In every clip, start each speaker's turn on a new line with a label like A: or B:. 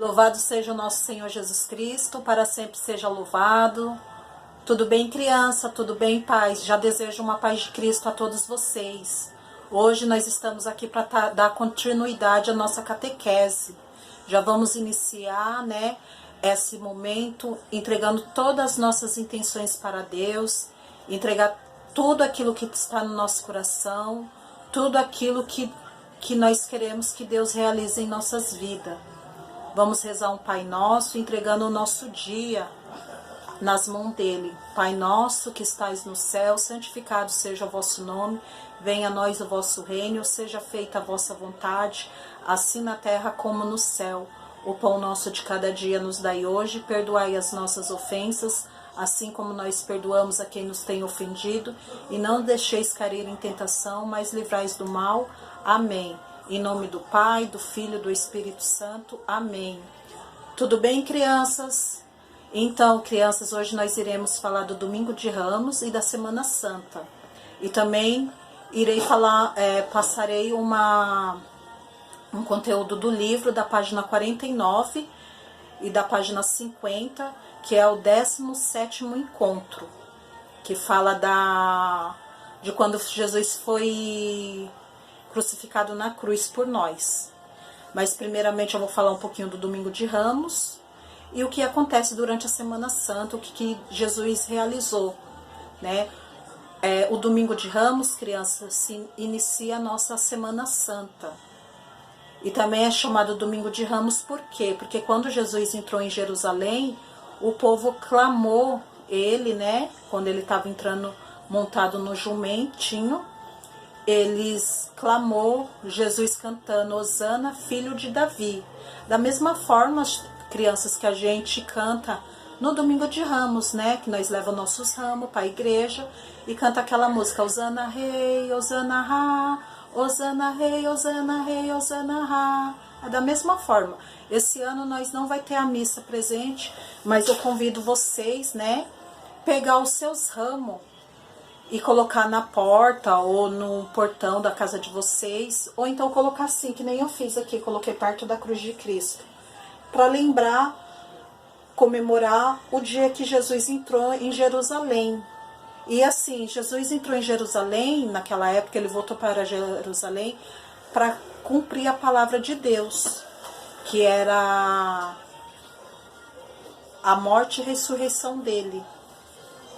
A: Louvado seja o nosso Senhor Jesus Cristo, para sempre seja louvado. Tudo bem, criança? Tudo bem, paz? Já desejo uma paz de Cristo a todos vocês. Hoje nós estamos aqui para dar continuidade à nossa catequese. Já vamos iniciar, esse momento entregando todas as nossas intenções para Deus, entregar tudo aquilo que está no nosso coração, tudo aquilo que nós queremos que Deus realize em nossas vidas. Vamos rezar um Pai Nosso, entregando o nosso dia nas mãos dele. Pai nosso que estais no céu, santificado seja o vosso nome, venha a nós o vosso reino, seja feita a vossa vontade, assim na terra como no céu. O pão nosso de cada dia nos dai hoje, perdoai as nossas ofensas, assim como nós perdoamos a quem nos tem ofendido, e não deixeis cair em tentação, mas livrais do mal. Amém. Em nome do Pai, do Filho e do Espírito Santo. Amém. Tudo bem, crianças? Então, crianças, hoje nós iremos falar do Domingo de Ramos e da Semana Santa. E também irei falar, passarei um conteúdo do livro da página 49 e da página 50, que é o 17º encontro, que fala de quando Jesus foi crucificado na cruz por nós. Mas primeiramente eu vou falar um pouquinho do Domingo de Ramos e o que acontece durante a Semana Santa, o que Jesus realizou, né? O Domingo de Ramos, crianças, se inicia a nossa Semana Santa. E também é chamado Domingo de Ramos por quê? Porque quando Jesus entrou em Jerusalém, o povo clamou ele, né? Quando ele estava entrando montado no jumentinho, eles clamou Jesus cantando Hosana, filho de Davi. Da mesma forma, crianças, que a gente canta no Domingo de Ramos, né? Que nós levamos nossos ramos para a igreja e canta aquela música Hosana Rei, Hosana Ra, Hosana Rei, Hosana Rei, Hosana Ra. É da mesma forma. Esse ano nós não vai ter a missa presente, mas eu convido vocês, né? Pegar os seus ramos e colocar na porta ou no portão da casa de vocês, ou então colocar assim, que nem eu fiz aqui, coloquei perto da cruz de Cristo, para lembrar, comemorar o dia que Jesus entrou em Jerusalém. E assim, Jesus entrou em Jerusalém, naquela época ele voltou para Jerusalém para cumprir a palavra de Deus, que era a morte e ressurreição dele.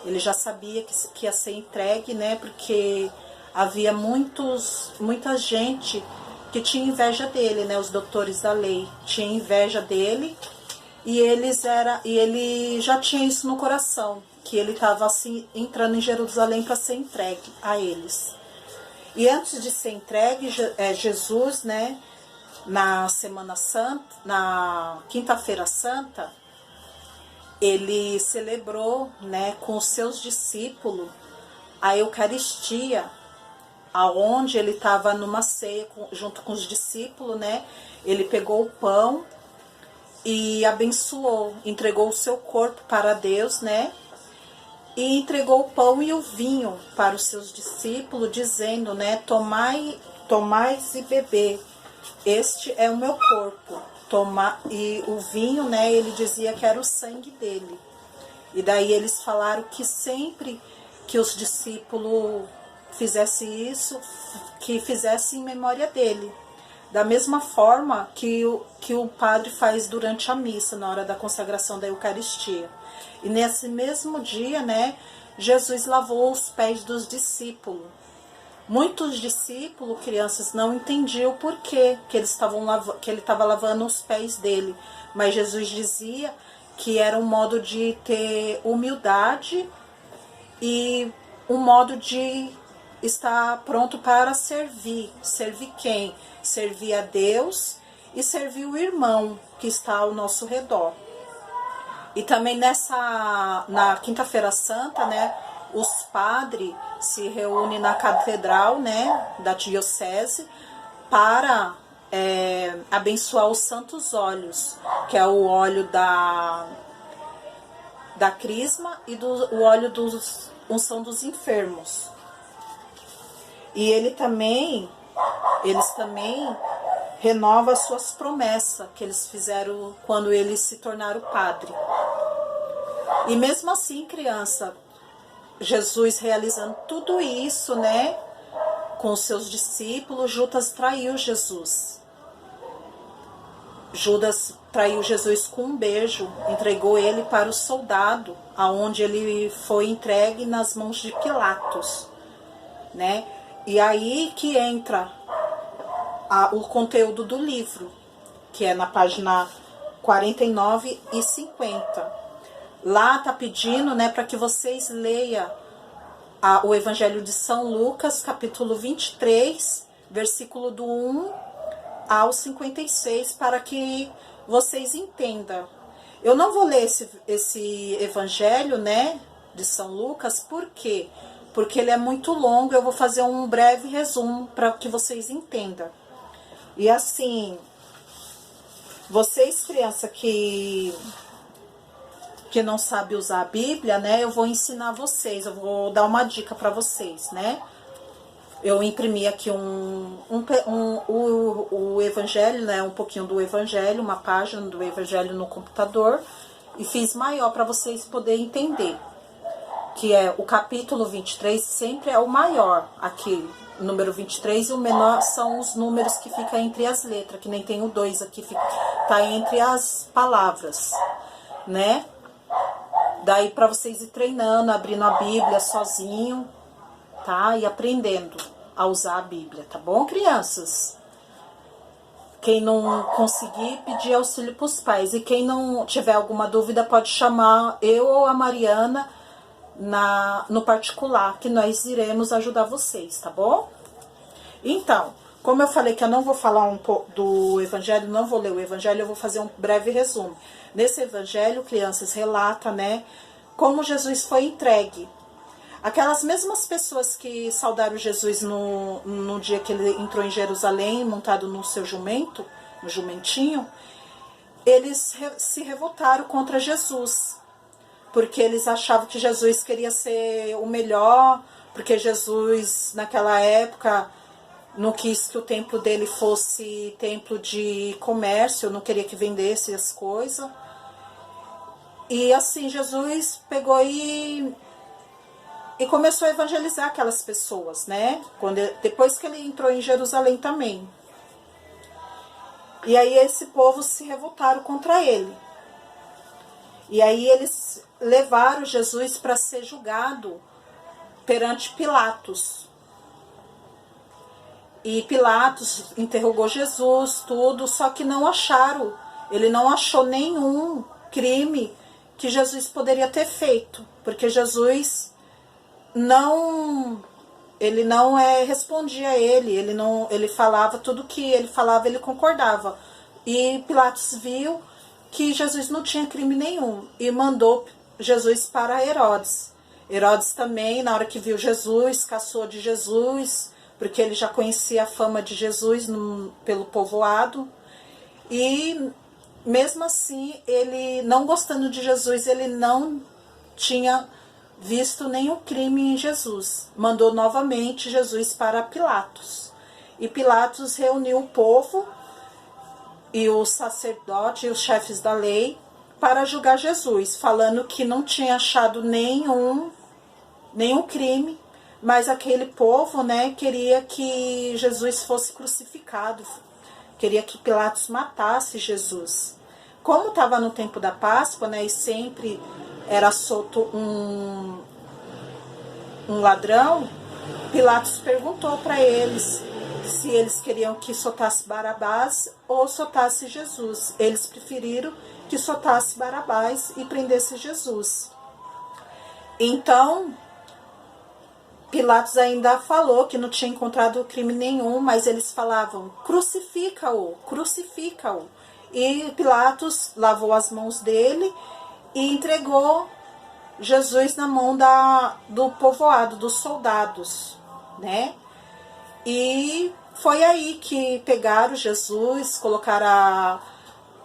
A: Ele já sabia que ia ser entregue, né? Porque havia muita gente que tinha inveja dele, né? Os doutores da lei tinham inveja dele e ele já tinha isso no coração, que ele estava assim entrando em Jerusalém para ser entregue a eles. E antes de ser entregue, Jesus, né? Na Semana Santa, na Quinta-feira Santa, ele celebrou, né, com os seus discípulos a Eucaristia, aonde ele estava numa ceia junto com os discípulos, né? Ele pegou o pão e abençoou, entregou o seu corpo para Deus, né? E entregou o pão e o vinho para os seus discípulos, dizendo, né, tomais e beber, este é o meu corpo. E o vinho, né, ele dizia que era o sangue dele. E daí eles falaram que sempre que os discípulos fizessem isso, que fizessem em memória dele. Da mesma forma que o padre faz durante a missa, na hora da consagração da Eucaristia. E nesse mesmo dia, né, Jesus lavou os pés dos discípulos. Muitos discípulos, crianças, não entendiam o porquê que ele estava lavando os pés dele. Mas Jesus dizia que era um modo de ter humildade e um modo de estar pronto para servir. Servir quem? Servir a Deus e servir o irmão que está ao nosso redor. E também na Quinta-feira Santa, né, os padres se reúnem na catedral, né, da diocese para abençoar os santos óleos, que é o óleo da crisma e o óleo da unção dos enfermos. E eles também renova as suas promessas que eles fizeram quando eles se tornaram padre. E mesmo assim, criança, Jesus realizando tudo isso, né, com os seus discípulos, Judas traiu Jesus. Judas traiu Jesus com um beijo, entregou ele para o soldado, aonde ele foi entregue nas mãos de Pilatos, né? E aí que entra o conteúdo do livro, que é na página 49 e 50. Lá tá pedindo, né, para que vocês leiam o Evangelho de São Lucas, capítulo 23, versículo do 1 ao 56, para que vocês entendam. Eu não vou ler esse Evangelho, né, de São Lucas, por quê? Porque ele é muito longo, eu vou fazer um breve resumo para que vocês entendam. E assim, vocês, criança, que não sabe usar a Bíblia, né, eu vou ensinar vocês, eu vou dar uma dica para vocês, né. Eu imprimi aqui o Evangelho, né, um pouquinho do Evangelho, uma página do Evangelho no computador, e fiz maior para vocês poderem entender, que é o capítulo 23, sempre é o maior aqui, o número 23, e o menor são os números que ficam entre as letras, que nem tem o 2 aqui, tá entre as palavras, né? Daí para vocês ir treinando, abrindo a Bíblia sozinho, tá? E aprendendo a usar a Bíblia, tá bom, crianças? Quem não conseguir, pedir auxílio para os pais. E quem não tiver alguma dúvida, pode chamar eu ou a Mariana no particular, que nós iremos ajudar vocês, tá bom? Então, como eu falei que eu não vou falar um pouco do Evangelho, não vou ler o Evangelho, eu vou fazer um breve resumo. Nesse Evangelho, crianças, relata, né, como Jesus foi entregue. Aquelas mesmas pessoas que saudaram Jesus no dia que ele entrou em Jerusalém, montado no seu jumento, no jumentinho, eles se revoltaram contra Jesus, porque eles achavam que Jesus queria ser o melhor, porque Jesus, naquela época, não quis que o templo dele fosse templo de comércio, não queria que vendesse as coisas. E assim, Jesus pegou e começou a evangelizar aquelas pessoas, né? Depois que ele entrou em Jerusalém também. E aí esse povo se revoltaram contra ele. E aí eles levaram Jesus para ser julgado perante Pilatos. E Pilatos interrogou Jesus, tudo, só que não acharam. Ele não achou nenhum crime que Jesus poderia ter feito, porque Jesus ele não respondia a ele falava tudo que ele falava, ele concordava. E Pilatos viu que Jesus não tinha crime nenhum e mandou Jesus para Herodes. Herodes também, na hora que viu Jesus, caçou de Jesus, porque ele já conhecia a fama de Jesus pelo povoado. E mesmo assim, ele não gostando de Jesus, ele não tinha visto nenhum crime em Jesus. Mandou novamente Jesus para Pilatos. E Pilatos reuniu o povo e os sacerdotes e os chefes da lei para julgar Jesus, falando que não tinha achado nenhum crime, mas aquele povo, né, queria que Jesus fosse crucificado, queria que Pilatos matasse Jesus. Como estava no tempo da Páscoa, né, e sempre era solto um ladrão, Pilatos perguntou para eles se eles queriam que soltasse Barabás ou soltasse Jesus. Eles preferiram que soltasse Barabás e prendesse Jesus. Então, Pilatos ainda falou que não tinha encontrado crime nenhum, mas eles falavam, crucifica-o, crucifica-o. E Pilatos lavou as mãos dele e entregou Jesus na mão do povoado, dos soldados, né? E foi aí que pegaram Jesus, colocaram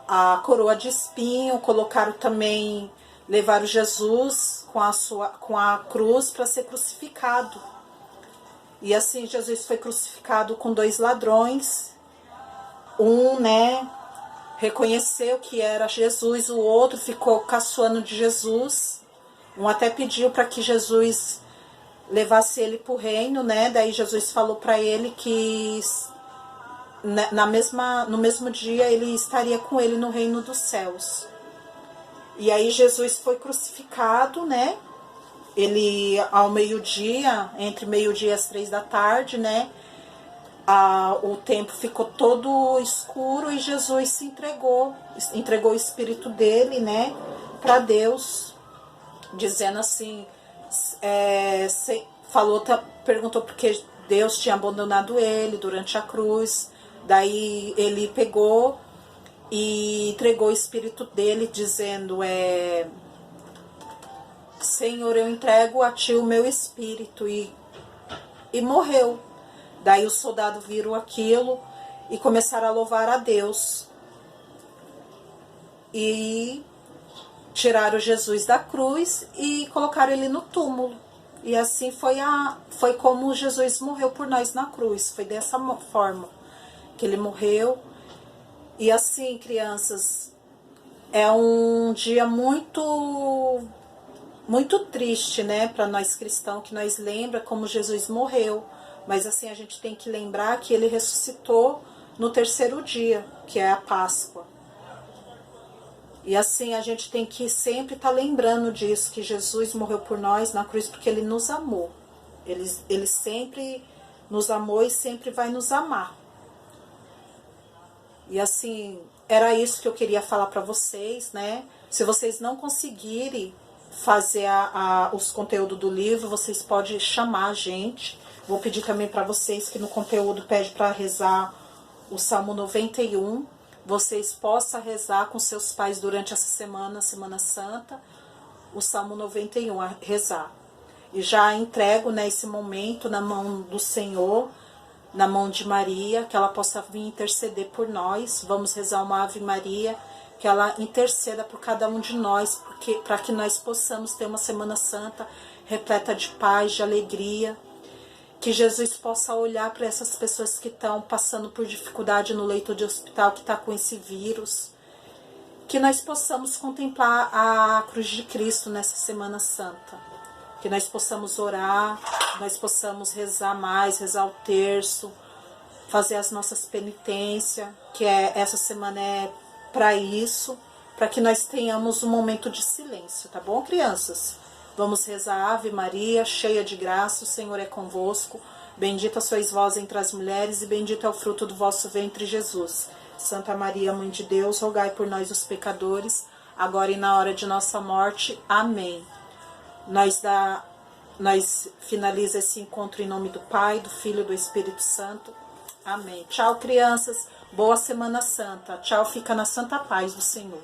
A: a coroa de espinho, colocaram também, levaram Jesus com a cruz para ser crucificado. E assim Jesus foi crucificado com 2 ladrões, um, né, reconheceu que era Jesus, o outro ficou caçoando de Jesus. Um até pediu para que Jesus levasse ele para o reino, né? Daí Jesus falou para ele que no mesmo dia ele estaria com ele no reino dos céus. E aí Jesus foi crucificado, né? Ele, ao meio-dia, entre meio-dia e as 3 da tarde, né? O tempo ficou todo escuro e Jesus se entregou o espírito dele, né? Para Deus, dizendo assim, perguntou porque Deus tinha abandonado ele durante a cruz. Daí ele pegou e entregou o espírito dele, dizendo, Senhor, eu entrego a ti o meu espírito, e morreu. Daí os soldados viram aquilo e começaram a louvar a Deus. E tiraram Jesus da cruz e colocaram ele no túmulo. E assim foi como Jesus morreu por nós na cruz. Foi dessa forma que ele morreu. E assim, crianças, é um dia muito triste, né, para nós cristãos, que nós lembra como Jesus morreu. Mas assim, a gente tem que lembrar que ele ressuscitou no 3º dia, que é a Páscoa. E assim, a gente tem que sempre estar lembrando disso, que Jesus morreu por nós na cruz porque ele nos amou. Ele sempre nos amou e sempre vai nos amar. E assim, era isso que eu queria falar para vocês, né? Se vocês não conseguirem fazer os conteúdos do livro, vocês podem chamar a gente. Vou pedir também para vocês que no conteúdo pede para rezar o Salmo 91. Vocês possam rezar com seus pais durante essa semana, Semana Santa, o Salmo 91, a rezar. E já entrego, né, esse momento na mão do Senhor, na mão de Maria, que ela possa vir interceder por nós. Vamos rezar uma Ave Maria, que ela interceda por cada um de nós, para que nós possamos ter uma Semana Santa repleta de paz, de alegria. Que Jesus possa olhar para essas pessoas que estão passando por dificuldade no leito de hospital, que está com esse vírus. Que nós possamos contemplar a cruz de Cristo nessa Semana Santa. Que nós possamos orar, nós possamos rezar mais, rezar o terço, fazer as nossas penitências, que essa semana é para isso, para que nós tenhamos um momento de silêncio, tá bom, crianças? Vamos rezar Ave Maria, cheia de graça, o Senhor é convosco. Bendita sois vós entre as mulheres e bendito é o fruto do vosso ventre, Jesus. Santa Maria, Mãe de Deus, rogai por nós os pecadores, agora e na hora de nossa morte. Amém. Nós finaliza esse encontro em nome do Pai, do Filho e do Espírito Santo. Amém. Tchau, crianças. Boa Semana Santa. Tchau, fica na santa paz do Senhor.